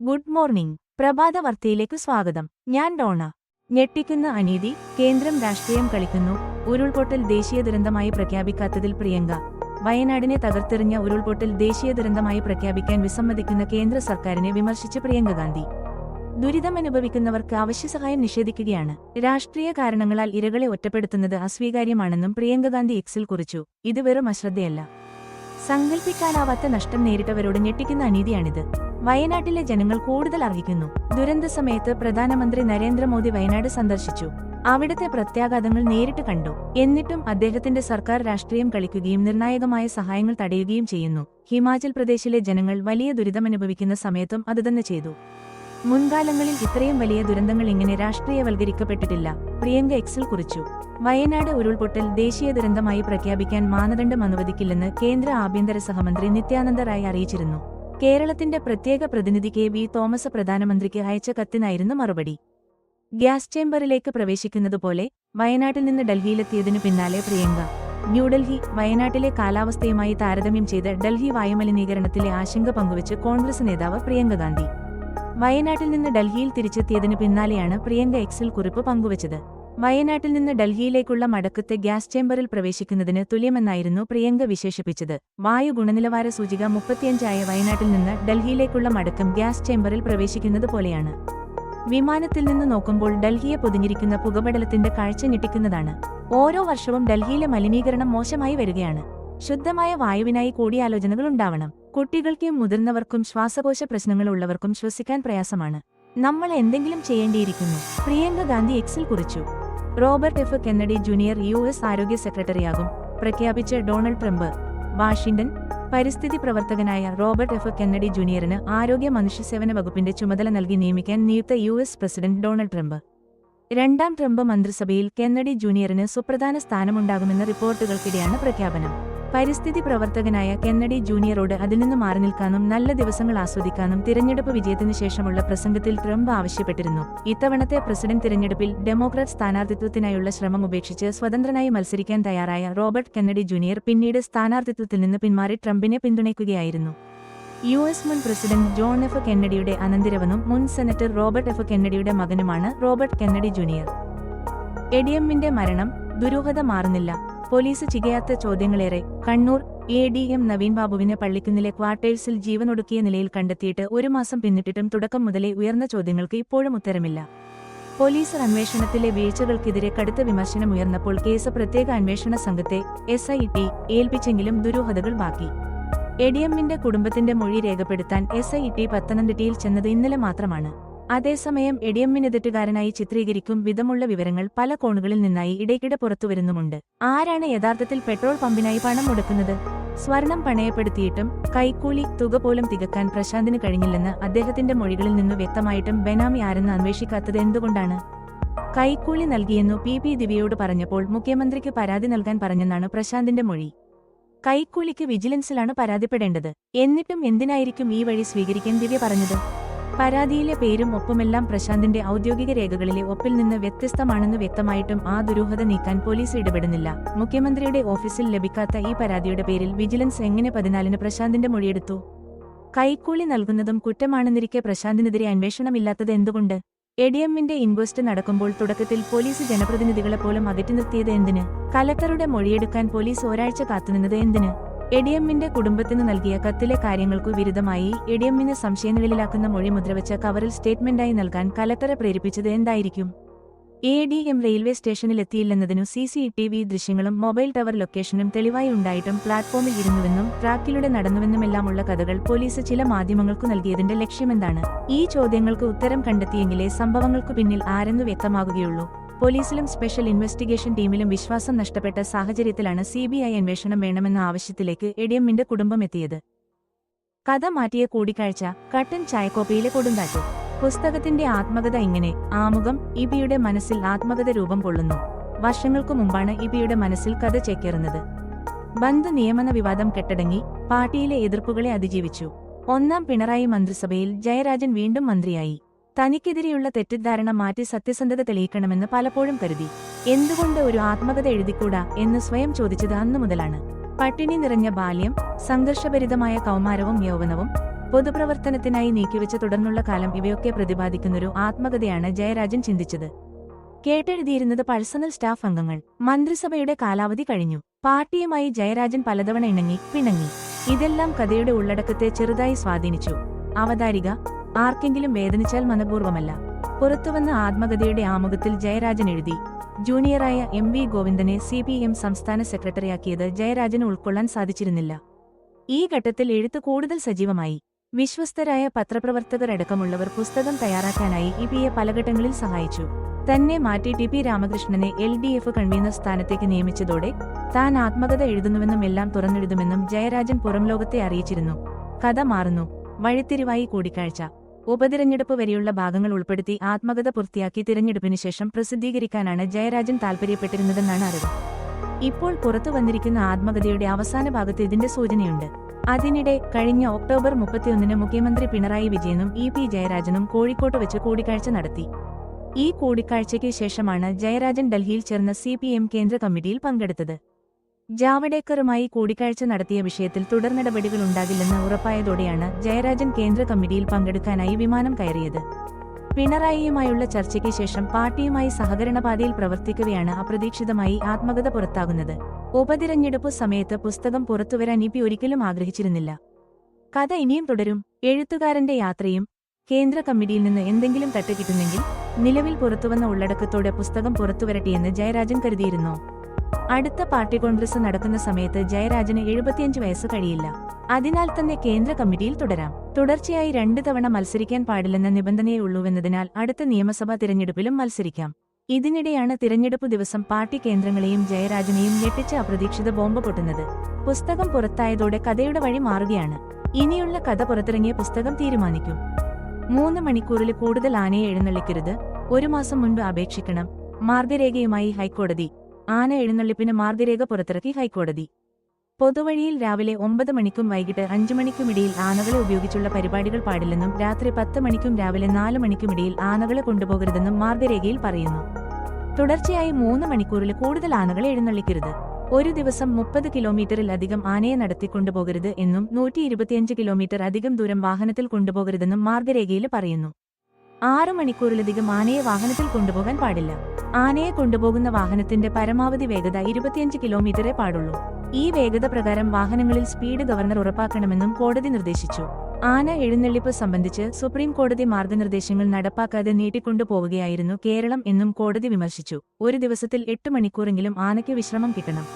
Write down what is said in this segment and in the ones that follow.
Good morning. പ്രഭാത വാർത്തയിലേക്ക് സ്വാഗതം. ഞാൻ ഡോണ. ഞെട്ടിക്കുന്ന അനീതി, കേന്ദ്രം രാഷ്ട്രീയം കളിക്കുന്നു. ഉരുൾപൊട്ടൽ ദേശീയ ദുരന്തമായി പ്രഖ്യാപിക്കാത്തതിൽ പ്രിയങ്ക. വയനാടിനെ തകർത്തെറിഞ്ഞ ഉരുൾപൊട്ടൽ ദേശീയ ദുരന്തമായി പ്രഖ്യാപിക്കാൻ വിസമ്മതിക്കുന്ന കേന്ദ്ര സർക്കാരിനെ വിമർശിച്ച് പ്രിയങ്ക ഗാന്ധി. ദുരിതമനുഭവിക്കുന്നവർക്ക് അവശ്യസഹായം നിഷേധിക്കുകയാണ്. രാഷ്ട്രീയ കാരണങ്ങളാൽ ഇരകളെ ഒറ്റപ്പെടുത്തുന്നത് അസ്വീകാര്യമാണെന്നും പ്രിയങ്ക ഗാന്ധി എക്സിൽ കുറിച്ചു. ഇത് വെറും അശ്രദ്ധയല്ല. സങ്കൽപ്പിക്കാനാവാത്ത നഷ്ടം നേരിട്ടവരോട് ഞെട്ടിക്കുന്ന അനീതിയാണിത്. വയനാട്ടിലെ ജനങ്ങൾ കൂടുതൽ അർഹിക്കുന്നു. ദുരന്ത സമയത്ത് പ്രധാനമന്ത്രി നരേന്ദ്രമോദി വയനാട് സന്ദർശിച്ചു. അവിടുത്തെ പ്രത്യാഘാതങ്ങൾ നേരിട്ട് കണ്ടു. എന്നിട്ടും അദ്ദേഹത്തിന്റെ സർക്കാർ രാഷ്ട്രീയം കളിക്കുകയും നിർണായകമായ സഹായങ്ങൾ തടയുകയും ചെയ്യുന്നു. ഹിമാചൽ പ്രദേശിലെ ജനങ്ങൾ വലിയ ദുരിതമനുഭവിക്കുന്ന സമയത്തും അതുതന്നെ ചെയ്തു. മുൻകാലങ്ങളിൽ ഇത്രയും വലിയ ദുരന്തങ്ങൾ ഇങ്ങനെ രാഷ്ട്രീയവൽക്കരിക്കപ്പെട്ടിട്ടില്ല, പ്രിയങ്ക എക്സിൽ കുറിച്ചു. വയനാട് ഉരുൾപൊട്ടൽ ദേശീയ ദുരന്തമായി പ്രഖ്യാപിക്കാൻ മാനദണ്ഡം അനുവദിക്കില്ലെന്ന് കേന്ദ്ര ആഭ്യന്തര സഹമന്ത്രി നിത്യാനന്ദ റായ് അറിയിച്ചിരുന്നു. കേരളത്തിന്റെ പ്രത്യേക പ്രതിനിധി കെ വി തോമസ് പ്രധാനമന്ത്രിക്ക് അയച്ച കത്തിനായിരുന്നു മറുപടി. ഗ്യാസ് ചേംബറിലേക്ക് പ്രവേശിക്കുന്നതുപോലെ വയനാട്ടിൽ നിന്ന് ഡൽഹിയിലെത്തിയതിനു പിന്നാലെ പ്രിയങ്ക. ന്യൂഡൽഹി. വയനാട്ടിലെ കാലാവസ്ഥയുമായി താരതമ്യം ചെയ്ത് ഡൽഹി വായുമലിനീകരണത്തിലെ ആശങ്ക പങ്കുവച്ച് കോൺഗ്രസ് നേതാവ് പ്രിയങ്ക ഗാന്ധി. വയനാട്ടിൽ നിന്ന് ഡൽഹിയിൽ തിരിച്ചെത്തിയതിനു പിന്നാലെയാണ് പ്രിയങ്ക എക്സിൽ കുറിപ്പ് പങ്കുവച്ചത്. വയനാട്ടിൽ നിന്ന് ഡൽഹിയിലേക്കുള്ള മടക്കത്തെ ഗ്യാസ് ചേംബറിൽ പ്രവേശിക്കുന്നതിന് തുല്യമെന്നായിരുന്നു പ്രിയങ്ക വിശേഷിപ്പിച്ചത്. വായു ഗുണനിലവാര സൂചിക 35 വയനാട്ടിൽ നിന്ന് ഡൽഹിയിലേക്കുള്ള മടക്കം ഗ്യാസ് ചേംബറിൽ പ്രവേശിക്കുന്നത് പോലെയാണ്. വിമാനത്തിൽ നിന്ന് നോക്കുമ്പോൾ ഡൽഹിയെ പൊതിഞ്ഞിരിക്കുന്ന പുകപടലത്തിന്റെ കാഴ്ച ഞെട്ടിക്കുന്നതാണ്. ഓരോ വർഷവും ഡൽഹിയിലെ മലിനീകരണം മോശമായി വരികയാണ്. ശുദ്ധമായ വായുവിനായി കൂടിയാലോചനകൾ ഉണ്ടാവണം. കുട്ടികൾക്കും മുതിർന്നവർക്കും ശ്വാസകോശ പ്രശ്നങ്ങളുള്ളവർക്കും ശ്വസിക്കാൻ പ്രയാസമാണ്. നമ്മൾ എന്തെങ്കിലും ചെയ്യേണ്ടിയിരിക്കുന്നു, പ്രിയങ്ക ഗാന്ധി എക്സിൽ കുറിച്ചു. Robert F Kennedy junior US ആരോഗ്യ സെക്രട്ടറിയാകും പ്രഖ്യാപിച്ച ഡൊണാൾഡ് ട്രംപ്. വാഷിംഗ്ടൺ. പരിസ്ഥിതി പ്രവർത്തകനായ റോബർട്ട് എഫ് കെന്നഡി ജൂനിയറിന് ആരോഗ്യ മനുഷ്യസേവന വകുപ്പിന്റെ ചുമതല നൽകി നിയമിക്കാൻ നിയുക്ത US പ്രസിഡന്റ് ഡൊണാൾഡ് ട്രംപ്. രണ്ടാം ട്രംപ് മന്ത്രിസഭയിൽ കെന്നഡി ജൂനിയറിന് സുപ്രധാന സ്ഥാനമുണ്ടാകുമെന്ന റിപ്പോർട്ടുകൾക്കിടെയാണ് പ്രഖ്യാപനം. പരിസ്ഥിതി പ്രവർത്തകനായ കെന്നഡി ജൂനിയറോട് അതിൽ നിന്ന് മാറി നിൽക്കാനും നല്ല ദിവസങ്ങൾ ആസ്വദിക്കാനും തിരഞ്ഞെടുപ്പ് വിജയത്തിനു ശേഷമുള്ള പ്രസംഗത്തിൽ ട്രംപ് ആവശ്യപ്പെട്ടിരുന്നു. ഇത്തവണത്തെ പ്രസിഡന്റ് തിരഞ്ഞെടുപ്പിൽ ഡെമോക്രാറ്റ് സ്ഥാനാർത്ഥിത്വത്തിനായുള്ള ശ്രമം ഉപേക്ഷിച്ച് സ്വതന്ത്രനായി മത്സരിക്കാൻ തയ്യാറായ റോബർട്ട് കെന്നഡി ജൂനിയർ പിന്നീട് സ്ഥാനാർത്ഥിത്വത്തിൽ നിന്ന് പിന്മാറി ട്രംപിനെ പിന്തുണയ്ക്കുകയായിരുന്നു. US മുൻ പ്രസിഡന്റ് ജോൺ എഫ് കെന്നഡിയുടെ അനന്തിരവനും മുൻ സെനറ്റർ റോബർട്ട് എഫ് കെന്നഡിയുടെ മകനുമാണ് റോബർട്ട് കെന്നഡി ജൂനിയർ. എഡിഎമ്മിന്റെ മരണം ദുരൂഹത മാറുന്നില്ല. പോലീസ് ചികയാത്ത ചോദ്യങ്ങളേറെ. കണ്ണൂർ. ADM നവീൻ ബാബുവിനെ പള്ളിക്കുന്നിലെ ക്വാർട്ടേഴ്സിൽ ജീവനൊടുക്കിയ നിലയിൽ കണ്ടെത്തിയിട്ട് ഒരു മാസം പിന്നിട്ടിട്ടും തുടക്കം മുതലേ ഉയർന്ന ചോദ്യങ്ങൾക്ക് ഇപ്പോഴും ഉത്തരമില്ല. പോലീസ് അന്വേഷണത്തിലെ വീഴ്ചകൾക്കെതിരെ കടുത്ത വിമർശനമുയർന്നപ്പോൾ കേസ് പ്രത്യേക അന്വേഷണ സംഘത്തെ SIT ഏൽപ്പിച്ചെങ്കിലും ദുരൂഹതകൾ ബാക്കി. എഡിഎമ്മിന്റെ കുടുംബത്തിന്റെ മൊഴി രേഖപ്പെടുത്താൻ SIT പത്തനംതിട്ടയിൽ ചെന്നത് ഇന്നലെ മാത്രമാണ്. അതേസമയം എഡിഎമ്മിന് തെറ്റുകാരനായി ചിത്രീകരിക്കും വിധമുള്ള വിവരങ്ങൾ പല കോണുകളിൽ നിന്നായി ഇടയ്ക്കിടെ പുറത്തുവരുന്നുമുണ്ട്. ആരാണ് യഥാർത്ഥത്തിൽ പെട്രോൾ പമ്പിനായി പണം മുടക്കുന്നത്? സ്വർണം പണയപ്പെടുത്തിയിട്ടും കൈക്കൂലി തുക പോലും തികക്കാൻ പ്രശാന്തിന് കഴിഞ്ഞില്ലെന്ന് അദ്ദേഹത്തിന്റെ മൊഴികളിൽ നിന്നു വ്യക്തമായിട്ടും ബെനാമി ആരെന്ന് അന്വേഷിക്കാത്തത് എന്തുകൊണ്ടാണ്? കൈക്കൂലി നൽകിയെന്നു PP ദിവ്യയോട് പറഞ്ഞപ്പോൾ മുഖ്യമന്ത്രിക്ക് പരാതി നൽകാൻ പറഞ്ഞെന്നാണ് പ്രശാന്തിന്റെ മൊഴി. കൈക്കൂലിക്ക് വിജിലൻസിലാണ് പരാതിപ്പെടേണ്ടത്. എന്നിട്ടും എന്തിനായിരിക്കും ഈ വഴി സ്വീകരിക്കാൻ ദിവ്യ പറഞ്ഞത്? പരാതിയിലെ പേരും ഒപ്പുമെല്ലാം പ്രശാന്തിന്റെ ഔദ്യോഗിക രേഖകളിലെ ഒപ്പിൽ നിന്ന് വ്യത്യസ്തമാണെന്ന് വ്യക്തമായിട്ടും ആ ദുരൂഹത നീക്കാൻ പോലീസ് ഇടപെടുന്നില്ല. മുഖ്യമന്ത്രിയുടെ ഓഫീസിൽ ലഭിക്കാത്ത ഈ പരാതിയുടെ പേരിൽ വിജിലൻസ് എങ്ങനെ 14-ന് പ്രശാന്തിന്റെ മൊഴിയെടുത്തു? കൈക്കൂലി നൽകുന്നതും കുറ്റമാണെന്നിരിക്കെ പ്രശാന്തിനെതിരെ അന്വേഷണമില്ലാത്തത് എന്തുകൊണ്ട്? എഡിഎമ്മിന്റെ ഇൻക്വസ്റ്റ് നടക്കുമ്പോൾ തുടക്കത്തിൽ പോലീസ് ജനപ്രതിനിധികളെ പോലും അകറ്റി നിർത്തിയത് എന്തിന്? കലക്ടറുടെ മൊഴിയെടുക്കാൻ പോലീസ് ഒരാഴ്ച കാത്തുനിന്നത് എന്തിന്? എഡിഎമ്മിന്റെ കുടുംബത്തിന് നൽകിയ കത്തിലെ കാര്യങ്ങൾക്കു വിരുദ്ധമായി എഡിഎമ്മിനെ സംശയനിഴലിലാക്കുന്ന മൊഴി മുദ്രവെച്ച കവറിൽ സ്റ്റേറ്റ്മെന്റായി നൽകാൻ കലക്ടറെ പ്രേരിപ്പിച്ചത് എന്തായിരിക്കും? ADM റെയിൽവേ സ്റ്റേഷനിലെത്തിയില്ലെന്നതിനു CCTV ദൃശ്യങ്ങളും മൊബൈൽ ടവർ ലൊക്കേഷനും തെളിവായി ഉണ്ടായിട്ടും പ്ലാറ്റ്ഫോമിൽ ഇരുന്നുവെന്നും ട്രാക്കിലൂടെ നടന്നുവെന്നുമെല്ലാമുള്ള കഥകൾ പോലീസ് ചില മാധ്യമങ്ങൾക്കു നൽകിയതിന്റെ ലക്ഷ്യമെന്താണ്? ഈ ചോദ്യങ്ങൾക്ക് ഉത്തരം കണ്ടെത്തിയെങ്കിലേ സംഭവങ്ങൾക്കു പിന്നിൽ ആരെന്നു വ്യക്തമാകുകയുള്ളൂ. പോലീസിലും സ്പെഷ്യൽ ഇൻവെസ്റ്റിഗേഷൻ ടീമിലും വിശ്വാസം നഷ്ടപ്പെട്ട സാഹചര്യത്തിലാണ് CBI അന്വേഷണം വേണമെന്ന ആവശ്യത്തിലേക്ക് എഡിഎമ്മിന്റെ കുടുംബം എത്തിയത്. കഥ മാറ്റിയ കൂടിക്കാഴ്ച. കട്ടൻ ചായക്കോപ്പയിലെ കൊടുങ്കാറ്റ്. പുസ്തകത്തിന്റെ ആത്മകഥ ഇങ്ങനെ. ആമുഖം. ഇബിയുടെ മനസ്സിൽ ആത്മകഥ രൂപം കൊള്ളുന്നു. വർഷങ്ങൾക്കു മുമ്പാണ് ഇബിയുടെ മനസ്സിൽ കഥ ചേക്കേറുന്നത്. ബന്ധു നിയമന വിവാദം കെട്ടടങ്ങി. പാർട്ടിയിലെ എതിർപ്പുകളെ അതിജീവിച്ചു. ഒന്നാം പിണറായി മന്ത്രിസഭയിൽ ജയരാജൻ വീണ്ടും മന്ത്രിയായി. തനിക്കെതിരെയുള്ള തെറ്റിദ്ധാരണ മാറ്റി സത്യസന്ധത തെളിയിക്കണമെന്ന് പലപ്പോഴും കരുതി. എന്തുകൊണ്ട് ഒരു ആത്മകഥ എഴുതിക്കൂടാ എന്ന് സ്വയം ചോദിച്ചത് അന്നു മുതലാണ്. പട്ടിണി നിറഞ്ഞ ബാല്യം, സംഘർഷഭരിതമായ കൗമാരവും യൗവനവും, പൊതുപ്രവർത്തനത്തിനായി നീക്കിവെച്ച തുടർന്നുള്ള കാലം ഇവയൊക്കെ പ്രതിപാദിക്കുന്നൊരു ആത്മകഥയാണ് ജയരാജൻ ചിന്തിച്ചത്. കേട്ടെഴുതിയിരുന്നത് പഴ്സണൽ സ്റ്റാഫ് അംഗങ്ങൾ. മന്ത്രിസഭയുടെ കാലാവധി കഴിഞ്ഞു. പാർട്ടിയുമായി ജയരാജൻ പലതവണ പിണങ്ങി. ഇതെല്ലാം കഥയുടെ ഉള്ളടക്കത്തെ ചെറുതായി സ്വാധീനിച്ചു. അവതാരിക: ആർക്കെങ്കിലും വേദനിച്ചാൽ മനഃപൂർവ്വമല്ല. പുറത്തുവന്ന ആത്മകഥയുടെ ആമുഖത്തിൽ ജയരാജൻ എഴുതി: ജൂനിയറായ എം വി ഗോവിന്ദനെ CPM സംസ്ഥാന സെക്രട്ടറിയാക്കിയത് ജയരാജന് ഉൾക്കൊള്ളാൻ സാധിച്ചിരുന്നില്ല. ഈ ഘട്ടത്തിൽ എഴുത്ത് കൂടുതൽ സജീവമായി. വിശ്വസ്തരായ പത്രപ്രവർത്തകരടക്കമുള്ളവർ പുസ്തകം തയ്യാറാക്കാനായി ഇപിയെ പലഘട്ടങ്ങളിൽ സഹായിച്ചു. തന്നെ മാറ്റി TP രാമകൃഷ്ണനെ LDF കൺവീനർ സ്ഥാനത്തേക്ക് നിയമിച്ചതോടെ താൻ ആത്മകഥ എഴുതുന്നുവെന്നും എല്ലാം തുറന്നെഴുതുമെന്നും ജയരാജൻ പുറംലോകത്തെ അറിയിച്ചിരുന്നു. കഥ മാറുന്നു. വഴിത്തിരിവായി കൂടിക്കാഴ്ച. ഉപതിരഞ്ഞെടുപ്പ് വരെയുള്ള ഭാഗങ്ങൾ ഉൾപ്പെടുത്തി ആത്മകഥ പൂർത്തിയാക്കി തിരഞ്ഞെടുപ്പിന് ശേഷം പ്രസിദ്ധീകരിക്കാനാണ് ജയരാജൻ താൽപര്യപ്പെട്ടിരുന്നതെന്നാണ് അറിവ്. ഇപ്പോൾ പുറത്തു വന്നിരിക്കുന്ന ആത്മകഥയുടെ അവസാന ഭാഗത്ത് ഇതിന്റെ സൂചനയുണ്ട്. അതിനിടെ കഴിഞ്ഞ ഒക്ടോബർ 31 മുഖ്യമന്ത്രി പിണറായി വിജയനും EP ജയരാജനും കോഴിക്കോട്ട് വെച്ച് കൂടിക്കാഴ്ച നടത്തി. ഈ കൂടിക്കാഴ്ചയ്ക്ക് ശേഷമാണ് ജയരാജൻ ഡൽഹിയിൽ ചേർന്ന CPM കേന്ദ്ര കമ്മിറ്റിയിൽ പങ്കെടുത്തത്. ജാവഡേക്കറുമായി കൂടിക്കാഴ്ച നടത്തിയ വിഷയത്തിൽ തുടർനടപടികളുണ്ടാകില്ലെന്ന് ഉറപ്പായതോടെയാണ് ജയരാജൻ കേന്ദ്ര കമ്മിറ്റിയിൽ പങ്കെടുക്കാനായി വിമാനം കയറിയത്. പിണറായിയുമായുള്ള ചർച്ചയ്ക്ക് ശേഷം പാർട്ടിയുമായി സഹകരണപാതയിൽ പ്രവർത്തിക്കവെയാണ് അപ്രതീക്ഷിതമായി ആത്മകഥ പുറത്താകുന്നത്. ഉപതിരഞ്ഞെടുപ്പു സമയത്ത് പുസ്തകം പുറത്തുവരാൻ EP ഒരിക്കലും ആഗ്രഹിച്ചിരുന്നില്ല. കഥ ഇനിയും തുടരും. എഴുത്തുകാരന്റെ യാത്രയും. കേന്ദ്ര കമ്മിറ്റിയിൽ നിന്ന് എന്തെങ്കിലും തട്ടുകിട്ടുന്നെങ്കിൽ നിലവിൽ പുറത്തുവന്ന ഉള്ളടക്കത്തോടെ പുസ്തകം പുറത്തുവരട്ടെയെന്ന് ജയരാജൻ കരുതിയിരുന്നു. അടുത്ത പാർട്ടി കോൺഗ്രസ് നടക്കുന്ന സമയത്ത് ജയരാജന് 75 വയസ്സ് കഴിയില്ല. അതിനാൽ തന്നെ കേന്ദ്ര കമ്മിറ്റിയിൽ തുടരാം. തുടർച്ചയായി 2 തവണ മത്സരിക്കാൻ പാടില്ലെന്ന നിബന്ധനയേ ഉള്ളൂവെന്നതിനാൽ അടുത്ത നിയമസഭാ തിരഞ്ഞെടുപ്പിലും മത്സരിക്കാം. ഇതിനിടെയാണ് തിരഞ്ഞെടുപ്പു ദിവസം പാർട്ടി കേന്ദ്രങ്ങളെയും ജയരാജനെയും ഞെട്ടിച്ച അപ്രതീക്ഷിത ബോംബ് പൊട്ടുന്നത്. പുസ്തകം പുറത്തായതോടെ കഥയുടെ വഴി മാറുകയാണ്. ഇനിയുള്ള കഥ പുറത്തിറങ്ങിയ പുസ്തകം തീരുമാനിക്കും. 3 മണിക്കൂറിൽ കൂടുതൽ ആനയെ എഴുന്നള്ളിക്കരുത്. 1 മാസം മുൻപ് അപേക്ഷിക്കണം. മാർഗരേഖയുമായി ഹൈക്കോടതി. ആന എഴുന്നള്ളിപ്പിന് മാർഗരേഖ പുറത്തിറക്കി ഹൈക്കോടതി. പൊതുവഴിയിൽ രാവിലെ 9 മണിക്കും വൈകിട്ട് 5 മണിക്കുമിടയിൽ ആനകളെ ഉപയോഗിച്ചുള്ള പരിപാടികൾ പാടില്ലെന്നും രാത്രി 10 മണിക്കും രാവിലെ 4 മണിക്കുമിടയിൽ ആനകളെ കൊണ്ടുപോകരുതെന്നും മാർഗരേഖയിൽ പറയുന്നു. തുടർച്ചയായി 3 മണിക്കൂറിൽ കൂടുതൽ ആനകളെ എഴുന്നള്ളിക്കരുത്. ഒരു ദിവസം 30 കിലോമീറ്ററിൽ അധികം ആനയെ നടത്തിക്കൊണ്ടുപോകരുത് എന്നും 125 കിലോമീറ്റർ അധികം ദൂരം വാഹനത്തിൽ കൊണ്ടുപോകരുതെന്നും മാർഗരേഖയിൽ പറയുന്നു. 6 മണിക്കൂറിലധികം ആനയെ വാഹനത്തിൽ കൊണ്ടുപോകാൻ പാടില്ല. ആനയെ കൊണ്ടുപോകുന്ന വാഹനത്തിന്റെ പരമാവധി വേഗത 25 കിലോമീറ്ററേ പാടുള്ളൂ. ഈ വേഗത പ്രകാരം വാഹനങ്ങളിൽ സ്പീഡ് ഗവർണർ ഉറപ്പാക്കണമെന്നും കോടതി നിർദ്ദേശിച്ചു. ആന എഴുന്നള്ളിപ്പ് സംബന്ധിച്ച് സുപ്രീം കോടതി മാർഗനിർദ്ദേശങ്ങൾ നടപ്പാക്കാതെ നീട്ടിക്കൊണ്ടുപോവുകയായിരുന്നു കേരളം എന്നും കോടതി വിമർശിച്ചു. ഒരു ദിവസത്തിൽ 8 മണിക്കൂറെങ്കിലും ആനയ്ക്ക് വിശ്രമം കിട്ടണം.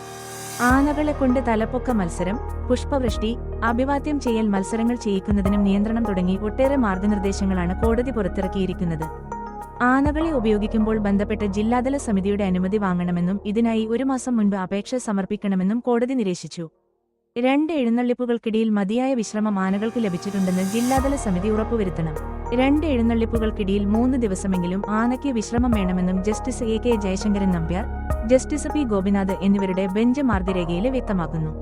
ആനകളെ കൊണ്ട് തലപ്പൊക്ക മത്സരം, പുഷ്പവൃഷ്ടി, അഭിവാദ്യം ചെയ്യൽ മത്സരങ്ങൾ ചെയ്യിക്കുന്നതിനും നിയന്ത്രണം തുടങ്ങി ഒട്ടേറെ മാർഗനിർദ്ദേശങ്ങളാണ് കോടതി പുറത്തിറക്കിയിരിക്കുന്നത്. ആനകളെ ഉപയോഗിക്കുമ്പോൾ ബന്ധപ്പെട്ട ജില്ലാതല സമിതിയുടെ അനുമതി വാങ്ങണമെന്നും ഇതിനായി 1 മാസം മുൻപ് അപേക്ഷ സമർപ്പിക്കണമെന്നും കോടതി നിരീക്ഷിച്ചു. 2 എഴുന്നള്ളിപ്പുകൾക്കിടയിൽ മതിയായ വിശ്രമം ആനകൾക്ക് ലഭിച്ചിട്ടുണ്ടെന്ന് ജില്ലാതല സമിതി ഉറപ്പുവരുത്തണം. 2 എഴുന്നള്ളിപ്പുകൾക്കിടയിൽ 3 ദിവസമെങ്കിലും ആനയ്ക്ക് വിശ്രമം വേണമെന്നും justice AK Jayasankaran Nambiar, justice P Gopinath എന്നിവരുടെ ബെഞ്ച് മാർഗരേഖയിൽ വ്യക്തമാക്കുന്നു.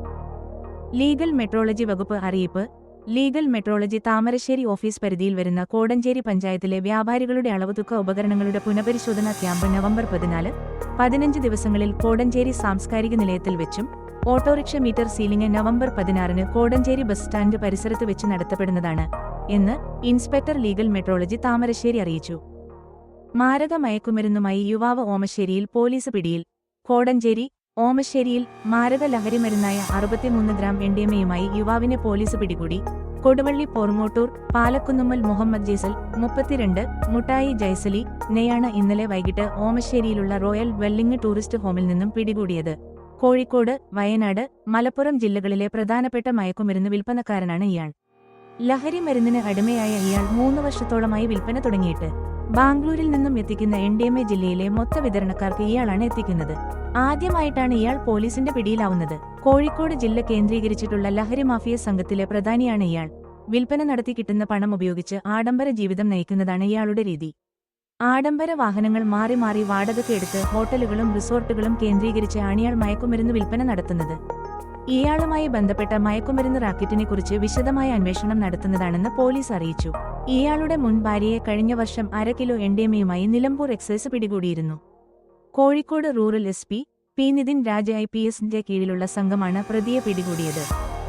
ലീഗൽ മെട്രോളജി വകുപ്പ് അറിയിപ്പ്. ലീഗൽ മെട്രോളജി താമരശ്ശേരി ഓഫീസ് പരിധിയിൽ വരുന്ന കോടഞ്ചേരി പഞ്ചായത്തിലെ വ്യാപാരികളുടെ അളവുതൂക്ക ഉപകരണങ്ങളുടെ പുനഃപരിശോധനാ ക്യാമ്പ് നവംബർ 14, 15 ദിവസങ്ങളിൽ കോടഞ്ചേരി സാംസ്കാരിക നിലയത്തിൽ വെച്ചും autorickshaw meter sealing November 16 Kodanchery bus stand പരിസരത്ത് വെച്ച് നടത്തപ്പെടുന്നതാണ് എന്ന് ഇൻസ്പെക്ടർ ലീഗൽ മെട്രോളജി താമരശ്ശേരി അറിയിച്ചു. മാരക മയക്കുമരുന്നുമായി യുവാവ് ഓമശ്ശേരിയിൽ പോലീസ് പിടിയിൽ. കോടഞ്ചേരി, ഓമശ്ശേരിയിൽ മാരക ലഹരിമരുന്നായ 63 ഗ്രാം MDMAയുമായി യുവാവിനെ പോലീസ് പിടികൂടി. കൊടുവള്ളി പോർങ്ങോട്ടൂർ പാലക്കുന്നുമ്മൽ മുഹമ്മദ് ജയ്സൽ 32 മുട്ടായി ജയ്സലി നെയാണ് ഇന്നലെ വൈകിട്ട് ഓമശ്ശേരിയിലുള്ള റോയൽ ഡ്വെല്ലിംഗ് ടൂറിസ്റ്റ് ഹോമിൽ നിന്നും പിടികൂടിയത്. കോഴിക്കോട്, വയനാട്, മലപ്പുറം ജില്ലകളിലെ പ്രധാനപ്പെട്ട മയക്കുമരുന്ന് വിൽപ്പനക്കാരനാണ് ഇയാൾ. ലഹരി മരുന്നിന് അടിമയായ ഇയാൾ 3 വർഷത്തോളമായി വിൽപ്പന തുടങ്ങിയിട്ട്. ബാംഗ്ലൂരിൽ നിന്നും എത്തിക്കുന്ന MDMA ജില്ലയിലെ മൊത്ത വിതരണക്കാർക്ക് ഇയാളാണ് എത്തിക്കുന്നത്. ആദ്യമായിട്ടാണ് ഇയാൾ പോലീസിന്റെ പിടിയിലാവുന്നത്. കോഴിക്കോട് ജില്ല കേന്ദ്രീകരിച്ചിട്ടുള്ള ലഹരി മാഫിയ സംഘത്തിലെ പ്രധാനിയാണ് ഇയാൾ. വിൽപ്പന നടത്തി കിട്ടുന്ന പണം ഉപയോഗിച്ച് ആഡംബര ജീവിതം നയിക്കുന്നതാണ് ഇയാളുടെ രീതി. ആഡംബര വാഹനങ്ങൾ മാറി മാറി വാടകയ്ക്ക് എടുത്ത് ഹോട്ടലുകളും റിസോർട്ടുകളും കേന്ദ്രീകരിച്ച് ആണിയാൾ മയക്കുമരുന്ന് വിൽപ്പന നടത്തുന്നത്. ഇയാളുമായി ബന്ധപ്പെട്ട മയക്കുമരുന്ന് റാക്കറ്റിനെക്കുറിച്ച് വിശദമായ അന്വേഷണം നടത്തുന്നതാണെന്ന് പോലീസ് അറിയിച്ചു. ഇയാളുടെ മുൻ ഭാര്യയെ കഴിഞ്ഞ വർഷം 1/2 കിലോ MDMAയുമായി നിലമ്പൂർ എക്സൈസ് പിടികൂടിയിരുന്നു. Kozhikode rural SP P Nithin Raja IPSന്റെ കീഴിലുള്ള സംഘമാണ് പ്രതിയെ പിടികൂടിയത്.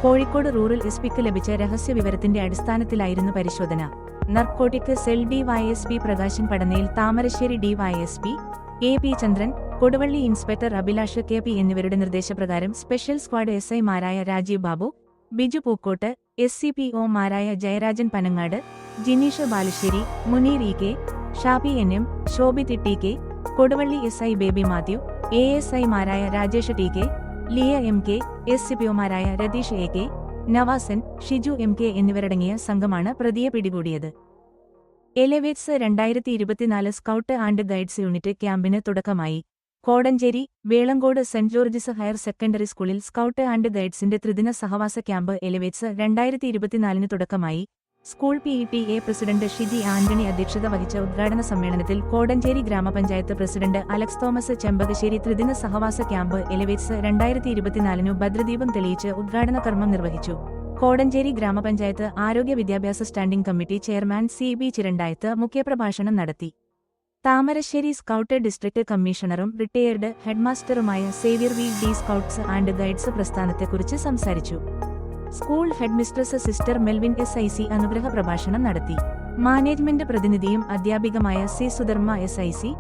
കോഴിക്കോട് റൂറൽ എസ്.പിക്ക് ലഭിച്ച രഹസ്യവിവരത്തിന്റെ അടിസ്ഥാനത്തിലായിരുന്നു പരിശോധന. നർക്കോട്ടിക് സെൽ ഡിവൈഎസ്പി പ്രകാശൻ പടനയിൽ, Thamarassery DYSP AP. Chandran, Koduvally inspector Abhilash KP. എന്നിവരുടെ നിർദ്ദേശപ്രകാരം സ്പെഷ്യൽ സ്ക്വാഡ് എസ്.ഐമാരായ രാജീവ് ബാബു, ബിജു പൂക്കോട്ട്, എസ്.സി.പി.ഒമാരായ Jayarajan Panangad, Jineesh Balussery, Muneer EK., Shabi NM., Shobhith TK., Koduvally SI Baby Mathew, എ.എസ്.ഐമാരായ രാജേഷ് ടി.കെ., ലിയ എം.കെ., എസ്.സി.പി.ഒമാരായ രതീഷ് എ.കെ., നവാസൻ, ഷിജു എം.കെ. എന്നിവരടങ്ങിയ സംഘമാണ് പ്രതിയെ പിടികൂടിയത്. Elevates 2024 scout and guides unit ക്യാമ്പിന് തുടക്കമായി. Kodanchery, Velamcode Saint George's higher secondary സ്കൂളിൽ സ്കൗട്ട് ആൻഡ് ഗൈഡ്സിന്റെ ത്രിദിന സഹവാസ ക്യാമ്പ് എലിവേറ്റ്സ് 2024 തുടക്കമായി. സ്കൂൾ പി.ടി.എ പ്രസിഡന്റ് ഷിജി ആന്റണി അധ്യക്ഷത വഹിച്ച ഉദ്ഘാടന സമ്മേളനത്തിൽ കോടഞ്ചേരി ഗ്രാമപഞ്ചായത്ത് പ്രസിഡന്റ് അലക്സ് തോമസ് ചെമ്പകശ്ശേരി ത്രിദിന സഹവാസ ക്യാമ്പ് എലിവേറ്റ്സ് 2024 ഭദ്രദീപം തെളിയിച്ച് ഉദ്ഘാടന കർമ്മം നിർവഹിച്ചു. കോടഞ്ചേരി ഗ്രാമപഞ്ചായത്ത് ആരോഗ്യ വിദ്യാഭ്യാസ standing committee chairman C B. Chirandayath മുഖ്യപ്രഭാഷണം നടത്തി. താമരശ്ശേരി സ്കൗട്ട് ഡിസ്ട്രിക്ട് കമ്മീഷണറും റിട്ടയേർഡ് ഹെഡ്മാസ്റ്ററുമായ Xavier V. D scouts and guides പ്രസ്ഥാനത്തെക്കുറിച്ച് സംസാരിച്ചു. School headmistress sister Melvin S I C. അനുഗ്രഹ പ്രഭാഷണം നടത്തി. മാനേജ്മെന്റ് പ്രതിനിധിയും അധ്യാപികമായ സി. സുധർമ്മ എസ്.ഐ.സി.,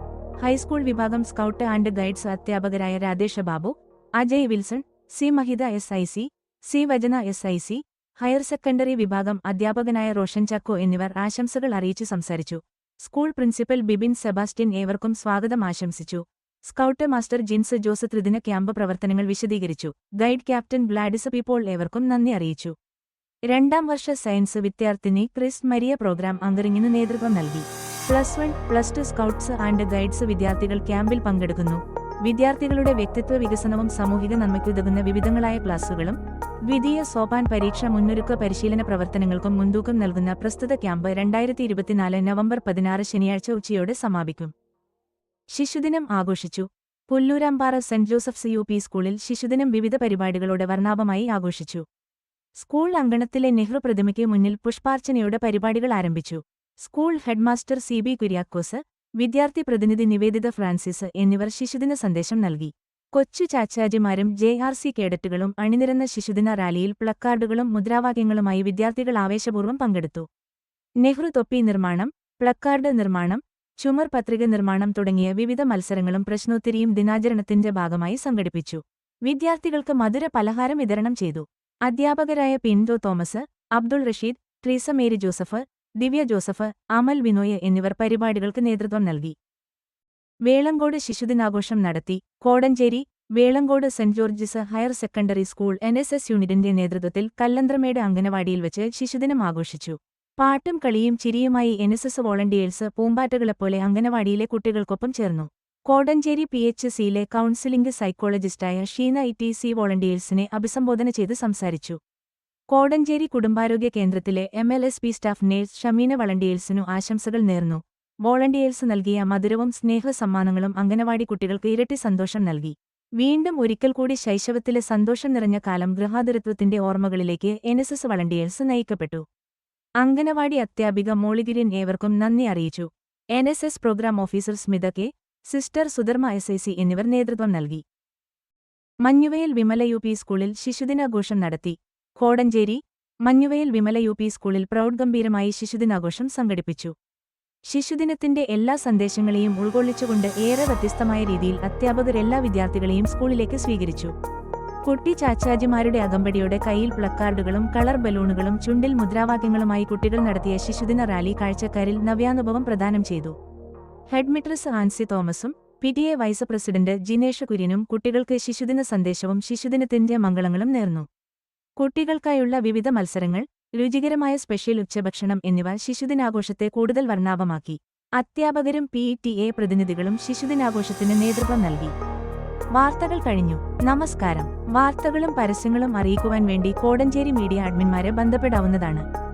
ഹൈസ്കൂൾ വിഭാഗം സ്കൗട്ട് ആൻഡ് ഗൈഡ്സ് അധ്യാപകരായ Radhesh Babu, Ajay Wilson, C. Mahitha S I C., C. Vajana S I C., higher secondary വിഭാഗം അധ്യാപകനായ റോഷൻ ചാക്കോ എന്നിവർ ആശംസകൾ അറിയിച്ചു സംസാരിച്ചു. സ്കൂൾ പ്രിൻസിപ്പൽ ബിബിൻ സെബാസ്റ്റ്യൻ ഏവർക്കും സ്വാഗതം ആശംസിച്ചു. സ്കൗട്ട് മാസ്റ്റർ ജിൻസ് ജോസ് ത്രിദിന ക്യാമ്പ് പ്രവർത്തനങ്ങൾ വിശദീകരിച്ചു. ഗൈഡ് ക്യാപ്റ്റൻ ഗ്ലാഡിസ് പീപ്പോൾ ഏവർക്കും നന്ദി അറിയിച്ചു. 2ാം വർഷ സയൻസ് വിദ്യാർത്ഥിനി ക്രിസ് മരിയ പ്രോഗ്രാം അങ്കറിങ്ങിന് നേതൃത്വം നൽകി. +1, +2 സ്കൗട്ട്സ് ആൻഡ് ഗൈഡ്സ് വിദ്യാർത്ഥികൾ ക്യാമ്പിൽ പങ്കെടുക്കുന്നു. വിദ്യാർത്ഥികളുടെ വ്യക്തിത്വ വികസനവും സാമൂഹിക നന്മയ്ക്കുതകുന്ന വിവിധങ്ങളായ ക്ലാസുകളും ദ്വിതീയ സോപാൻ പരീക്ഷ മുന്നൊരുക്ക പരിശീലന പ്രവർത്തനങ്ങൾക്കും മുൻതൂക്കം നൽകുന്ന പ്രസ്തുത ക്യാമ്പ് 2024 നവംബർ 16 ശനിയാഴ്ച ഉച്ചയോടെ സമാപിക്കും. ശിശുദിനം ആഘോഷിച്ചു. Pullurampara saint Joseph's UP. സ്കൂളിൽ ശിശുദിനം വിവിധ പരിപാടികളോടെ വർണ്ണാഭമായി ആഘോഷിച്ചു. സ്കൂൾ അങ്കണത്തിലെ നെഹ്റു പ്രതിമയ്ക്ക് മുന്നിൽ പുഷ്പാർച്ചനയോടെ പരിപാടികൾ ആരംഭിച്ചു. School headmaster സി.ബി. കുര്യാക്കോസ്, വിദ്യാർത്ഥി പ്രതിനിധി നിവേദിത ഫ്രാൻസിസ് എന്നിവർ ശിശുദിന സന്ദേശം നൽകി. കൊച്ചു ചാച്ചാജിമാരും ജെ.ആർ.സി. കേഡറ്റുകളും അണിനിരന്ന ശിശുദിന റാലിയിൽ പ്ലക്കാർഡുകളും മുദ്രാവാക്യങ്ങളുമായി വിദ്യാർത്ഥികൾ ആവേശപൂർവ്വം പങ്കെടുത്തു. നെഹ്റു തൊപ്പി നിർമ്മാണം, പ്ലക്കാർഡ് നിർമ്മാണം, ചുമർ പത്രിക നിർമ്മാണം തുടങ്ങിയ വിവിധ മത്സരങ്ങളും പ്രശ്നോത്തരിയും ദിനാചരണത്തിന്റെ ഭാഗമായി സംഘടിപ്പിച്ചു. വിദ്യാർത്ഥികൾക്ക് മധുര പലഹാരം വിതരണം ചെയ്തു. അധ്യാപകരായ Pinto Thomas, Abdul Rasheed, Treesa Mary Joseph, Divya Joseph, Amal Vinoy എന്നിവർ പരിപാടികൾക്ക് നേതൃത്വം നൽകി. വേളങ്കോട് ശിശുദിനാഘോഷം നടത്തി. Kodanchery, Velamcode Saint George's higher secondary school NSS യൂണിറ്റിന്റെ നേതൃത്വത്തിൽ കല്ലന്ത്രമേട് അംഗനവാടിയിൽ വെച്ച് ശിശുദിനം ആഘോഷിച്ചു. പാട്ടും കളിയും ചിരിയുമായി NSS വോളണ്ടിയേഴ്സ് പൂമ്പാറ്റകളെപ്പോലെ അംഗനവാടിയിലെ കുട്ടികൾക്കൊപ്പം ചേർന്നു. കോടഞ്ചേരി PHCയിലെ കൗൺസിലിംഗ് സൈക്കോളജിസ്റ്റായ ഷീന ITC വോളണ്ടിയേഴ്സിനെ അഭിസംബോധന ചെയ്ത് സംസാരിച്ചു. കോടഞ്ചേരി കുടുംബാരോഗ്യ കേന്ദ്രത്തിലെ MLSP സ്റ്റാഫ് നേഴ്സ് ഷമീന വോളണ്ടിയേഴ്സിനു ആശംസകൾ നേർന്നു. വോളണ്ടിയേഴ്സ് നൽകിയ മധുരവും സ്നേഹ സമ്മാനങ്ങളും അംഗനവാടി കുട്ടികൾക്ക് ഇരട്ടി സന്തോഷം നൽകി. വീണ്ടും ഒരിക്കൽ കൂടി ശൈശവത്തിലെ സന്തോഷം നിറഞ്ഞ കാലം ഗൃഹാതുരത്വത്തിന്റെ ഓർമ്മകളിലേക്ക് NSS വോളണ്ടിയേഴ്സ് നയിക്കപ്പെട്ടു. അംഗനവാടി അധ്യാപിക മോളിഗിരിൻ ഏവർക്കും നന്ദി അറിയിച്ചു. NSS programme officer Smitha K, sister Sudharma SIC. എന്നിവർ നേതൃത്വം നൽകി. മഞ്ഞുവയൽ വിമല യു.പി. സ്കൂളിൽ ശിശുദിനാഘോഷം നടത്തി. കോടഞ്ചേരി, മഞ്ഞുവയൽ വിമല യു.പി. സ്കൂളിൽ പ്രൗഢഗംഭീരമായി ശിശുദിനാഘോഷം സംഘടിപ്പിച്ചു. ശിശുദിനത്തിന്റെ എല്ലാ സന്ദേശങ്ങളെയും ഉൾക്കൊള്ളിച്ചുകൊണ്ട് ഏറെ വ്യത്യസ്തമായ രീതിയിൽ അധ്യാപകർ എല്ലാ വിദ്യാർത്ഥികളെയും സ്കൂളിലേക്ക് സ്വീകരിച്ചു. കുട്ടി ചാച്ചാജിമാരുടെ അകമ്പടിയോടെ കൈയിൽ പ്ലക്കാർഡുകളും കളർ ബലൂണുകളും ചുണ്ടിൽ മുദ്രാവാക്യങ്ങളുമായി കുട്ടികൾ നടത്തിയ ശിശുദിന റാലി കാഴ്ചക്കാരിൽ നവ്യാനുഭവം പ്രദാനം ചെയ്തു. ഹെഡ്മിട്രസ് ആൻസി തോമസും PTA വൈസ് പ്രസിഡന്റ് ജിനേഷ് കുര്യനും കുട്ടികൾക്ക് ശിശുദിന സന്ദേശവും ശിശുദിനത്തിന്റെ മംഗളങ്ങളും നേർന്നു. കുട്ടികൾക്കായുള്ള വിവിധ മത്സരങ്ങൾ, രുചികരമായ സ്പെഷ്യൽ ഉച്ചഭക്ഷണം എന്നിവ ശിശുദിനാഘോഷത്തെ കൂടുതൽ വർണ്ണാഭമാക്കി. അധ്യാപകരും PTA പ്രതിനിധികളും ശിശുദിനാഘോഷത്തിന് നേതൃത്വം നൽകി. വാർത്തകൾ കഴിഞ്ഞു. നമസ്കാരം. വാർത്തകളും പരസ്യങ്ങളും അറിയിക്കുവാൻ വേണ്ടി കോടഞ്ചേരി മീഡിയ അഡ്മിന്മാരെ ബന്ധപ്പെടാവുന്നതാണ്.